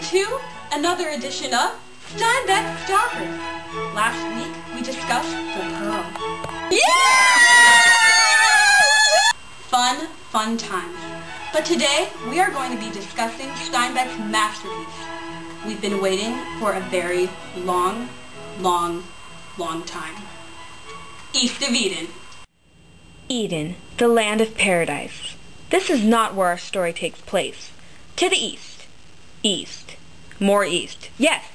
to another edition of Steinbeck Stalkers. Last week we discussed the Pearl. Yeah! Fun times. But today we are going to be discussing Steinbeck's masterpiece. We've been waiting for a very long time. East of Eden. Eden, the land of paradise. This is not where our story takes place. To the east. East. More east. Yes,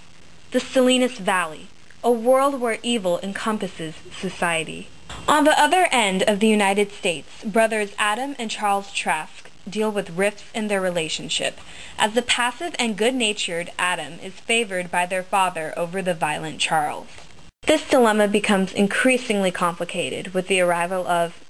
the Salinas Valley, a world where evil encompasses society. On the other end of the United States, brothers Adam and Charles Trask deal with rifts in their relationship, as the passive and good-natured Adam is favored by their father over the violent Charles. This dilemma becomes increasingly complicated with the arrival of,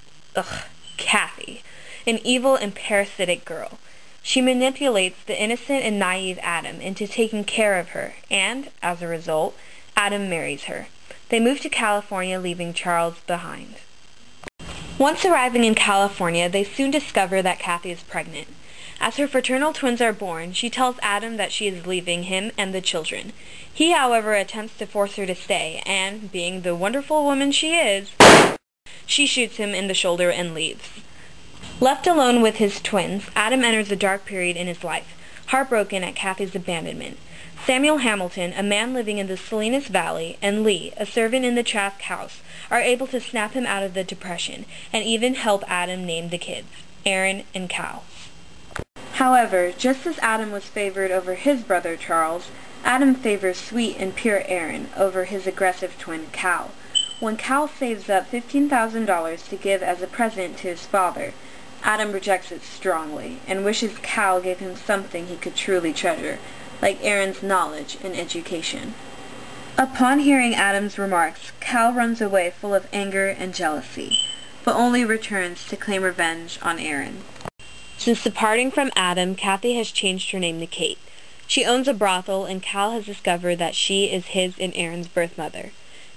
Kathy, an evil and parasitic girl. She manipulates the innocent and naive Adam into taking care of her, and, as a result, Adam marries her. They move to California, leaving Charles behind. Once arriving in California, they soon discover that Kathy is pregnant. As her fraternal twins are born, she tells Adam that she is leaving him and the children. He, however, attempts to force her to stay, and, being the wonderful woman she is, she shoots him in the shoulder and leaves. Left alone with his twins, Adam enters a dark period in his life, heartbroken at Kathy's abandonment. Samuel Hamilton, a man living in the Salinas Valley, and Lee, a servant in the Trask house, are able to snap him out of the depression, and even help Adam name the kids, Aaron and Cal. However, just as Adam was favored over his brother Charles, Adam favors sweet and pure Aaron over his aggressive twin Cal. When Cal saves up $15,000 to give as a present to his father, Adam rejects it strongly, and wishes Cal gave him something he could truly treasure, like Aaron's knowledge and education. Upon hearing Adam's remarks, Cal runs away full of anger and jealousy, but only returns to claim revenge on Aaron. Since departing from Adam, Kathy has changed her name to Kate. She owns a brothel, and Cal has discovered that she is his and Aaron's birth mother.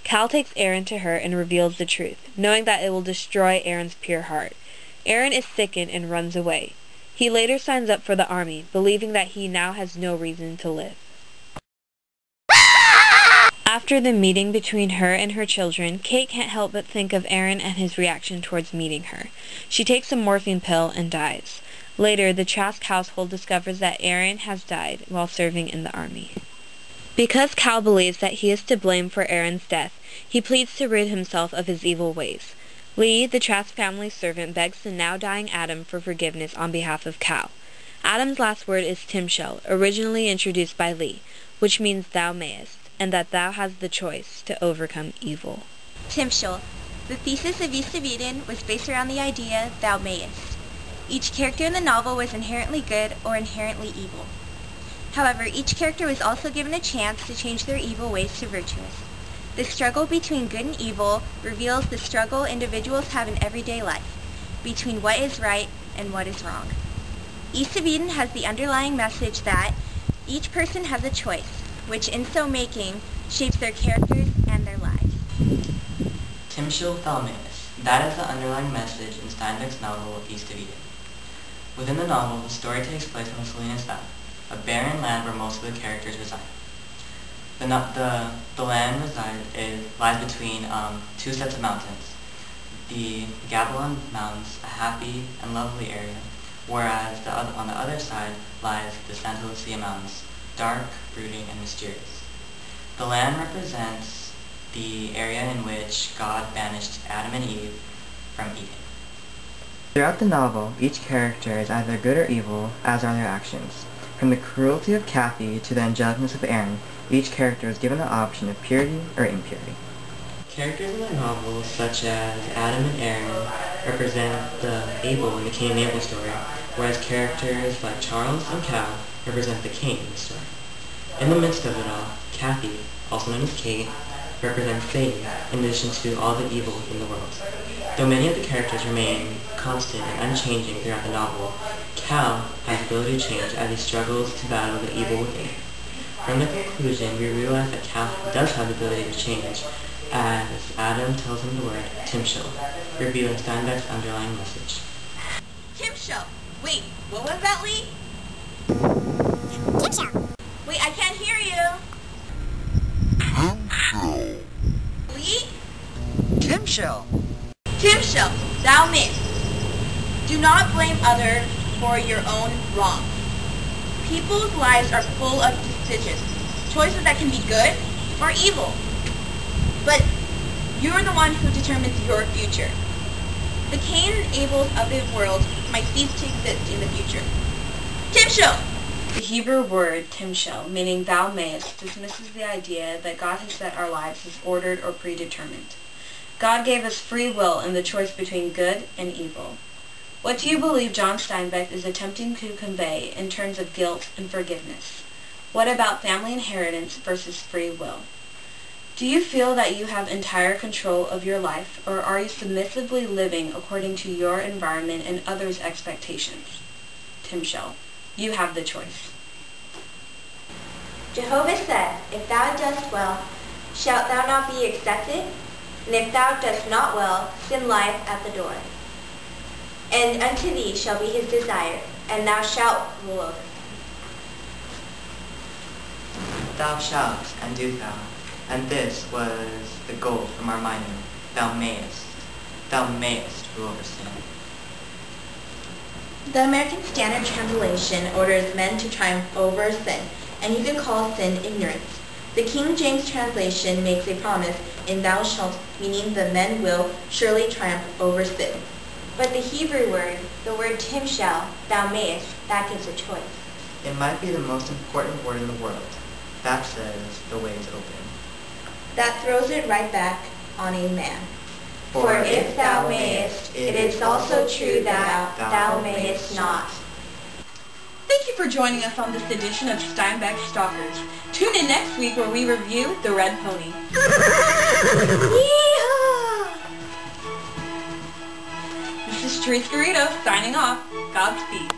Cal takes Aaron to her and reveals the truth, knowing that it will destroy Aaron's pure heart. Aaron is sickened and runs away. He later signs up for the army, believing that he now has no reason to live. After the meeting between her and her children, Kate can't help but think of Aaron and his reaction towards meeting her. She takes a morphine pill and dies. Later, the Trask household discovers that Aaron has died while serving in the army. Because Cal believes that he is to blame for Aaron's death, he pleads to rid himself of his evil ways. Lee, the Trask family's servant, begs the now-dying Adam for forgiveness on behalf of Cal. Adam's last word is Timshel, originally introduced by Lee, which means thou mayest, and that thou hast the choice to overcome evil. Timshel. The thesis of East of Eden was based around the idea thou mayest. Each character in the novel was inherently good or inherently evil. However, each character was also given a chance to change their evil ways to virtuous. The struggle between good and evil reveals the struggle individuals have in everyday life, between what is right and what is wrong. East of Eden has the underlying message that each person has a choice, which in so making shapes their characters and their lives. Timshel Thalmaeus. That is the underlying message in Steinbeck's novel East of Eden. Within the novel, the story takes place on the Salinas Valley, a barren land where most of the characters reside. The land lies between two sets of mountains. The Gabalon Mountains, a happy and lovely area, whereas on the other side lies the Santa Lucia Mountains, dark, brooding, and mysterious. The land represents the area in which God banished Adam and Eve from Eden. Throughout the novel, each character is either good or evil, as are their actions. From the cruelty of Kathy to the angelicness of Aaron, each character is given the option of purity or impurity. Characters in the novel, such as Adam and Aaron, represent the Abel in the Cain and Abel story, whereas characters like Charles and Cal represent the Cain in the story. In the midst of it all, Kathy, also known as Kate, represents Satan, in addition to all the evil in the world. Though many of the characters remain constant and unchanging throughout the novel, Cal has the ability to change as he struggles to battle the evil within. From the conclusion, we realize that Cal does have the ability to change, as Adam tells him the word Timshel, revealing Steinbeck's underlying message. Timshel! Wait, what was that, Lee? Timshel! Wait, shall. Tim shall, thou mayest. Do not blame others for your own wrongs. People's lives are full of decisions, choices that can be good or evil. But you're the one who determines your future. The Cain and Abels of the world might cease to exist in the future. Tim shall. The Hebrew word timshel, meaning thou mayest, dismisses the idea that God has set our lives as ordered or predetermined. God gave us free will in the choice between good and evil. What do you believe John Steinbeck is attempting to convey in terms of guilt and forgiveness? What about family inheritance versus free will? Do you feel that you have entire control of your life, or are you submissively living according to your environment and others' expectations? Timshel, you have the choice. Jehovah said, if thou dost well, shalt thou not be accepted? And if thou dost not well, sin lieth at the door. And unto thee shall be his desire, and thou shalt rule over. Thou shalt, and do thou. And this was the goal from our mining. Thou mayest rule over sin. The American Standard Translation orders men to triumph over sin, and you can call sin ignorance. The King James translation makes a promise in thou shalt, meaning the men will surely triumph over sin. But the Hebrew word, the word timshel, thou mayest, that gives a choice. It might be the most important word in the world. That says the way is open. That throws it right back on a man. For if thou mayest, it is also true that thou mayest not. Thank you for joining us on this edition of Steinbeck Stalkers. Tune in next week where we review The Red Pony. Yeehaw! This is Therese Garrido signing off. Godspeed.